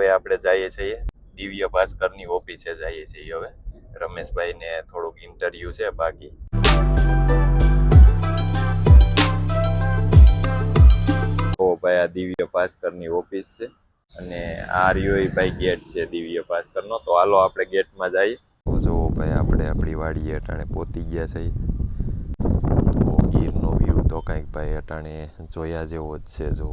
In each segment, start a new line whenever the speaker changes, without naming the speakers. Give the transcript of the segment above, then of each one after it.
હવે આપણે જઈએ છીએ દિવ્ય ભાસ્કરની ઓફિસે જઈએ છીએ હવે રમેશભાઈને થોડુંક ઇન્ટરવ્યુ છે બાકી તો ભાઈ આ દિવ્ય ભાસ્કરની ઓફિસ છે અને આ રહ્યો ભાઈ ગેટ છે દિવ્ય ભાસ્કરનો તો હાલો આપણે ગેટમાં જઈએ તો જો ભાઈ આપણે આપણી વાડીએ અટાણે પહોંચી ગયા છે તો ગીરનો વ્યૂ તો કંઈક ભાઈ અટાણે જોયા જેવો જ છે જો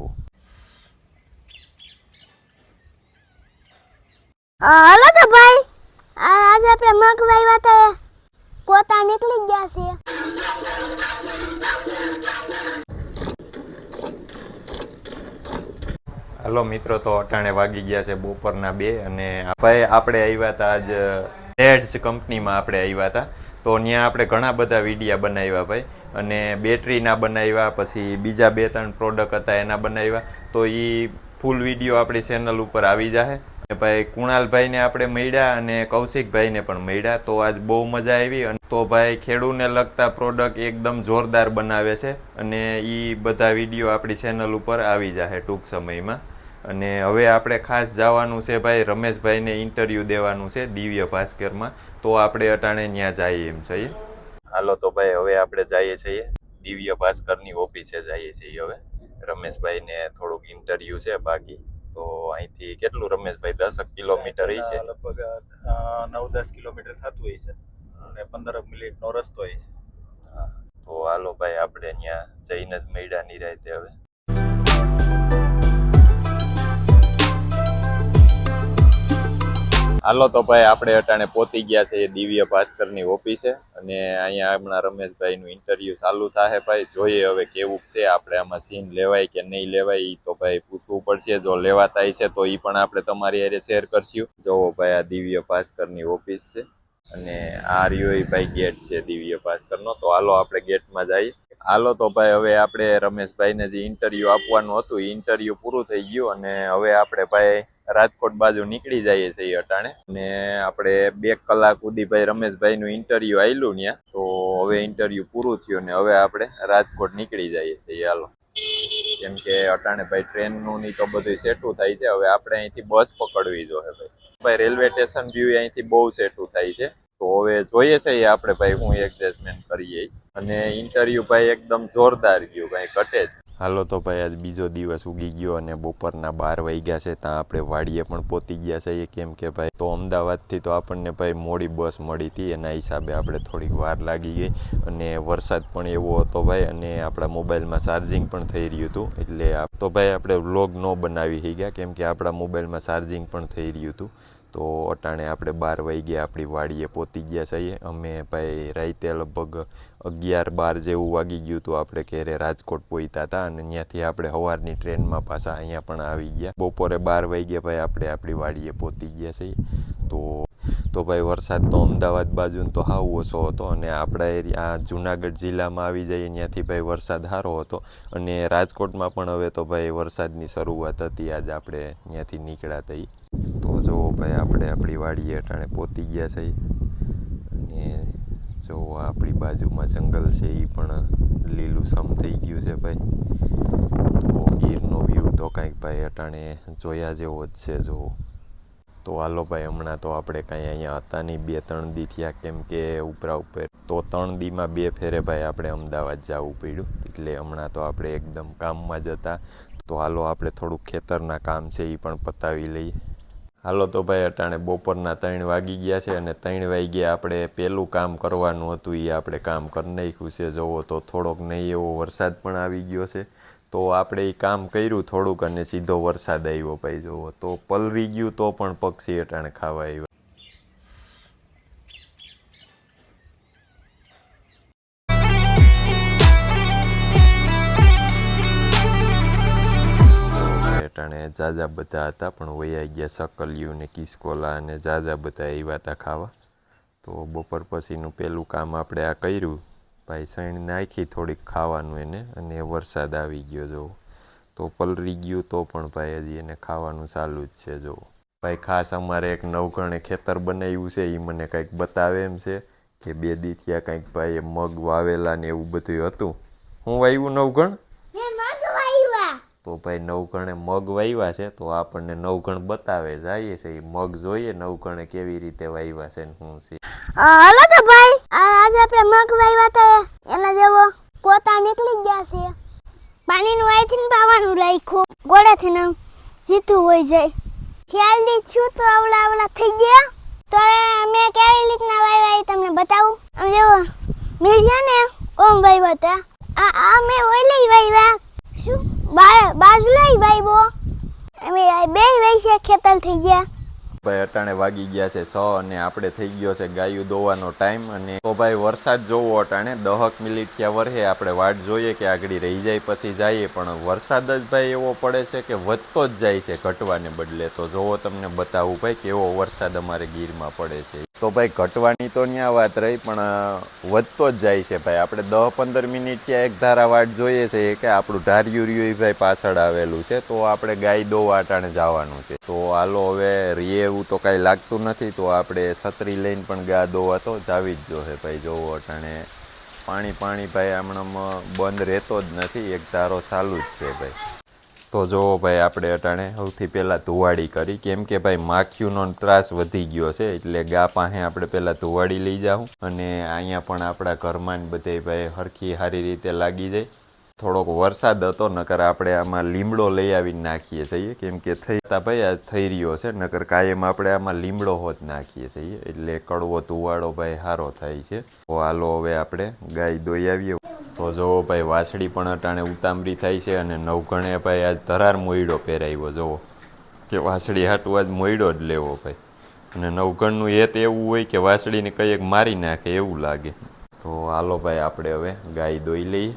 હાલો તો ભાઈ આજે આપણે મગ વાવ્યા હતા કોતા નીકળી ગયા છે
હાલો મિત્રો તો અટાણે વાગી ગયા છે બપોરના 2 અને ભાઈ આપણે આવ્યા હતા આજ નેડ્સ કંપનીમાં આપણે આવ્યા હતા તો ત્યાં આપણે ઘણા બધા વિડીયા બનાવ્યા ભાઈ અને બેટરીના બનાવ્યા પછી બીજા 2-3 પ્રોડક્ટ હતા એના બનાવ્યા તો એ ફૂલ વિડીયો આપણી ચેનલ ઉપર આવી જશે ભાઈ કુણાલભાઈને આપણે મળ્યા અને કૌશિકભાઈને પણ મળ્યા તો આજ બહુ મજા આવી અને તો ભાઈ ખેડૂતને લગતા પ્રોડક્ટ એકદમ જોરદાર બનાવે છે અને એ બધા વિડીયો આપણી ચેનલ ઉપર આવી જશે ટૂંક સમયમાં અને હવે આપણે ખાસ જવાનું છે ભાઈ રમેશભાઈને ઇન્ટરવ્યૂ દેવાનું છે દિવ્ય ભાસ્કરમાં તો આપણે અટાણે ત્યાં જઈએ એમ છીએ હાલો તો ભાઈ હવે આપણે જઈએ છીએ દિવ્ય ભાસ્કરની ઓફિસે જઈએ છીએ હવે રમેશભાઈને થોડુંક ઇન્ટરવ્યૂ છે બાકી તો અહીંથી કેટલું રમેશભાઈ 10 કિલોમીટર છે
લગભગ 9-10 કિલોમીટર થતું હોય છે અને 15 મિનિટનો રસ્તો હોય છે
તો હાલો ભાઈ આપણે ત્યાં જઈને જ મળ્યા નિરાંતે હવે હાલો તો ભાઈ આપણે અટાણે પહોંચી ગયા છે દિવ્ય ભાસ્કરની ઓફિસે અને અહીંયા હમણાં રમેશભાઈનું ઇન્ટરવ્યુ ચાલુ થાય ભાઈ જોઈએ હવે કેવું છે આપણે આમાં સીન લેવાય કે નહીં લેવાય એ તો ભાઈ પૂછવું પડશે જો લેવાતા છે તો એ પણ આપણે તમારી હારે શેર કરશું જોવો ભાઈ આ દિવ્ય ભાસ્કરની ઓફિસ છે અને આ રહ્યો એ ભાઈ ગેટ છે દિવ્ય ભાસ્કરનો તો હાલો આપણે ગેટમાં જઈએ હાલો તો ભાઈ હવે આપણે રમેશભાઈને જે ઇન્ટરવ્યુ આપવાનું હતું એ ઇન્ટરવ્યુ પૂરું થઈ ગયું અને હવે આપણે ભાઈ રાજકોટ બાજુ નીકળી જઈએ છીએ અટાણે અને આપણે 2 કલાક સુધી ભાઈ રમેશભાઈનું ઇન્ટરવ્યુ આવેલું ત્યાં તો હવે ઇન્ટરવ્યુ પૂરું થયું ને હવે આપણે રાજકોટ નીકળી જઈએ છીએ હાલો કેમ કે અટાણે ભાઈ ટ્રેનનું ની તો બધું સેટું થાય છે હવે આપણે અહીંથી બસ પકડવી જોઈએ ભાઈ રેલવે સ્ટેશન વ્યૂ અહીંથી બહુ સેટું થાય છે તો હવે જોઈએ છે આપણે ભાઈ હું એડજસ્ટમેન્ટ કરીએ અને ઇન્ટરવ્યુ ભાઈ એકદમ જોરદાર ગયું ભાઈ ઘટે જ હાલો તો ભાઈ આજ બીજો દિવસ ઉગી ગયો અને બપોરના 12 વાગ્યા છે ત્યાં આપણે વાડીએ પણ પહોંચી ગયા છીએ કેમ કે ભાઈ તો અમદાવાદથી તો આપણને ભાઈ મોડી બસ મળી હતી એના હિસાબે આપણે થોડીક વાર લાગી ગઈ અને વરસાદ પણ એવો હતો ભાઈ અને આપણા મોબાઈલમાં ચાર્જિંગ પણ થઈ રહ્યું હતું એટલે તો ભાઈ આપણે વ્લોગ ન બનાવી ગયા કેમ કે આપણા મોબાઈલમાં ચાર્જિંગ પણ થઈ રહ્યું હતું તો અટાણે આપણે 12 વાગ્યે આપણી વાડીએ પહોંચી ગયા છીએ અમે ભાઈ રાતે લગભગ 11-12 જેવું વાગી ગયું હતું આપણે ઘરે રાજકોટ પહોંચ્યા હતા અને ત્યાંથી આપણે સવારની ટ્રેનમાં પાછા અહીંયા પણ આવી ગયા બપોરે 12 વાગ્યે ભાઈ આપણે આપણી વાડીએ પહોંચી ગયા છીએ તો ભાઈ વરસાદ તો અમદાવાદ બાજુ તો હાવ ઓછો હતો અને આપણા એરિયા જુનાગઢ જિલ્લામાં આવી જઈએ ત્યાંથી ભાઈ વરસાદ સારો હતો અને રાજકોટમાં પણ હવે તો ભાઈ વરસાદની શરૂઆત હતી આજે આપણે ત્યાંથી નીકળ્યા હતા તો જો ભાઈ આપણે આપણી વાડીએ અટાણે પહોંચી ગયા છે અને જો આપણી બાજુમાં જંગલ છે એ પણ લીલુંછમ થઈ ગયું છે ભાઈ તો ગીરનો વ્યૂ તો કંઈક ભાઈ અટાણે જોયા જેવો જ છે જો તો હાલો ભાઈ હમણાં તો આપણે કાંઈ અહીંયા હતા નહીં 2-3 દી થયા કેમ કે ઉપર તો 3 દીમાં 2 ફેરે ભાઈ આપણે અમદાવાદ જવું પડ્યું એટલે હમણાં તો આપણે એકદમ કામમાં જ હતા તો હાલો આપણે થોડુંક ખેતરના કામ છે એ પણ પતાવી લઈએ હાલો તો ભાઈ અટાણે બપોરના 3 વાગી ગયા છે અને 3 વાગ્યે આપણે પહેલું કામ કરવાનું હતું એ આપણે કામ કરી નાખ્યું છે જોવો તો થોડોક નહીં એવો વરસાદ પણ આવી ગયો છે તો આપણે એ કામ કર્યું થોડુંક અને સીધો વરસાદ આવ્યો ભાઈ જોવો તો પલરી ગયું તો પણ પક્ષી અટાણે ખાવા આવ્યા અટાણે જાજા બધા હતા પણ વયા ગયા સકલિયું ને કિસકોલા અને જાજા બધા આવ્યા હતા ખાવા તો બપોર પછીનું પહેલું કામ આપણે આ કર્યું ભાઈ સણ નાખી થોડીક ખાવાનું એને અને વરસાદ આવી ગયો જો તો પલરી ગયું તો પણ ભાઈ હજી એને ખાવાનું ચાલુ જ છે જો ભાઈ ખાસ અમારે એક નવઘણે ખેતર બનાવ્યું છે એ મને કંઈક બતાવે એમ છે કે 2 દી થયા કંઈક ભાઈ મગ વાવેલા ને એવું બધું હતું હું વાવ્યું નવઘણ તો ભાઈ નવઘણે મગ વાવ્યા છે, તો આપણને નવઘણ બતાવે જઈએ છે એ મગ જોઈએ નવઘણે કેવી રીતે વાવ્યા છે ને શું છે.
હાલો તો ભાઈ, આજે આપણે મગ વાવ્યા હતા એના જેવો કોતા નીકળી ગયા છે. પાણીનું આઈથી પાવાનું રાખ્યું, ગોળેથી ને જીતું હોય જાય. ખ્યાલથી થયું તો આવડા થઈ ગયા. તો મેં કેવી રીતના વાવ્યા એ તમને બતાવું. આમ જેવો મેં છે ને ઓમ વાવ્યા હતા. આ મેં ઓઈલી વાવ્યા, શું બાજુલાઈ વાવ્યો. અમે બે વૈસે ખેતર થઈ ગયા.
ભાઈ અટાણે વાગી ગયા છે 6 અને આપણે થઈ ગયો છે ગાયું દોવાનો ટાઈમ. અને તો ભાઈ વરસાદ જોવો અટાણે 10 મિનિટ ત્યાં વરહે, આપણે વાટ જોઈએ કે આગળ રહી જાય પછી જઈએ, પણ વરસાદ જ ભાઈ એવો પડે છે કે વધતો જ જાય છે ઘટવાને બદલે. તો જોવો તમને બતાવું ભાઈ કેવો વરસાદ અમારે ગીરમાં પડે છે. તો ભાઈ ઘટવાની તો ન્યા વાત રહી, પણ વધતો જ જાય છે ભાઈ. આપણે 10-15 મિનિટ ત્યાં એક ધારા વાટ જોઈએ છે કે આપણું ઢાર્યું રહ્યું ભાઈ પાછળ આવેલું છે, તો આપણે ગાય દોવા અટાણે જવાનું છે. તો હાલો હવે રીએ એવું તો કાંઈ લાગતું નથી, તો આપણે છત્રી લઈને પણ ગા દોવા તો જાવી જ જોશે ભાઈ. જોવો અટાણે પાણી ભાઈ હમણાં બંધ રહેતો જ નથી, એક ધારો ચાલુ જ છે ભાઈ. તો જોવો ભાઈ આપણે અટાણે સૌથી પહેલાં ધુવાડી કરી, કેમ કે ભાઈ માખીઓનો ત્રાસ વધી ગયો છે, એટલે ગા પાસે આપણે પહેલાં ધુવાડી લઈ જાઉં. અને અહીંયા પણ આપણા ઘરમાં બધે ભાઈ હરખી સારી રીતે લાગી જાય. થોડોક વરસાદ હતો, નકર આપણે આમાં લીમડો લઈ આવીને નાખીએ છીએ, કેમ કે ભાઈ આ થઈ રહ્યો છે, નકર કાયમ આપણે આમાં લીમડો હોત નાખીએ છીએ, એટલે કડવો ધુવાડો ભાઈ સારો થાય છે. તો હાલો હવે આપણે ગાય દોઈ આવીએ. તો જોવો ભાઈ વાછડી પણ અટાણે ઉતામરી થાય છે, અને નવઘણે ભાઈ આજ ધરાર મોયડો પહેરાવ્યો. જોવો કે વાછડી હાટું આજ મોયડો જ લેવો ભાઈ. અને નવઘણનું એ તો એવું હોય કે વાછડીને કંઈક મારી નાખે એવું લાગે. તો હાલો ભાઈ આપણે હવે ગાય દોઈ લઈએ.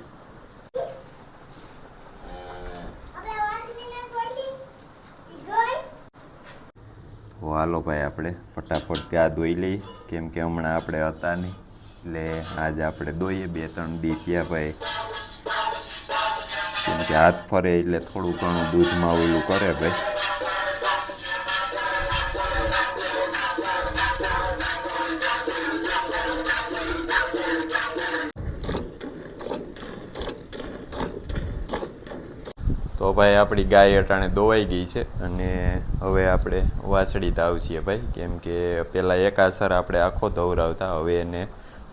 તો હાલો ભાઈ આપણે ફટાફટ ગા દોઈ લઈએ, કેમ કે હમણાં આપણે હતા નહીં, એટલે આજે આપણે દોઈએ. 2-3 દી થયા ભાઈ, કેમ કે હાથ ફરે એટલે થોડું ઘણું દૂધમાં ઓલું કરે ભાઈ. તો ભાઈ આપણી ગાય અટાણે દોવાઈ ગઈ છે, અને હવે આપણે વાછડી તાવસીએ ભાઈ, કેમ કે પહેલાં એક આસર આપણે આખો ધવરાવતા, હવે એને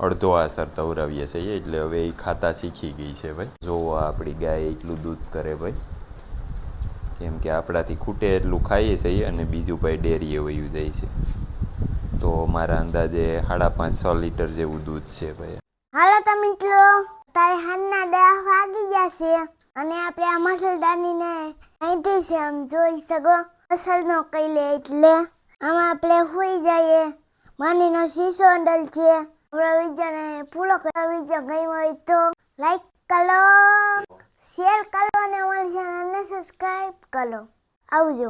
અડધો આસર ધવરાવીએ છીએ, એટલે હવે એ ખાતા શીખી ગઈ છે ભાઈ. જોવો આપણી ગાય એટલું દૂધ કરે ભાઈ, કેમ કે આપણાથી ખૂટે એટલું ખાઈએ છીએ, અને બીજું ભાઈ ડેરીએ વયું જાય છે. તો મારા અંદાજે 5.5-6 લીટર જેવું દૂધ છે ભાઈ.
હાલો તો મિત્રો, તારે હાનના 10 વાગી ગયા છે, અને આપણે આ મસલદાનીને અહીંથી છે આમ જોઈ શકો. મસલનો કઈ લે એટલે આમાં આપણે હોઈ જઈએ. માનીનો શીશો અંડલ છે. આપણા વિડીયોને પૂરો કરો. વિડીયો ગમ્યો હોય તો લાઈક કરો, શેર કરો, અને અમારી ચેનલને સબસ્ક્રાઈબ કરો. આવજો.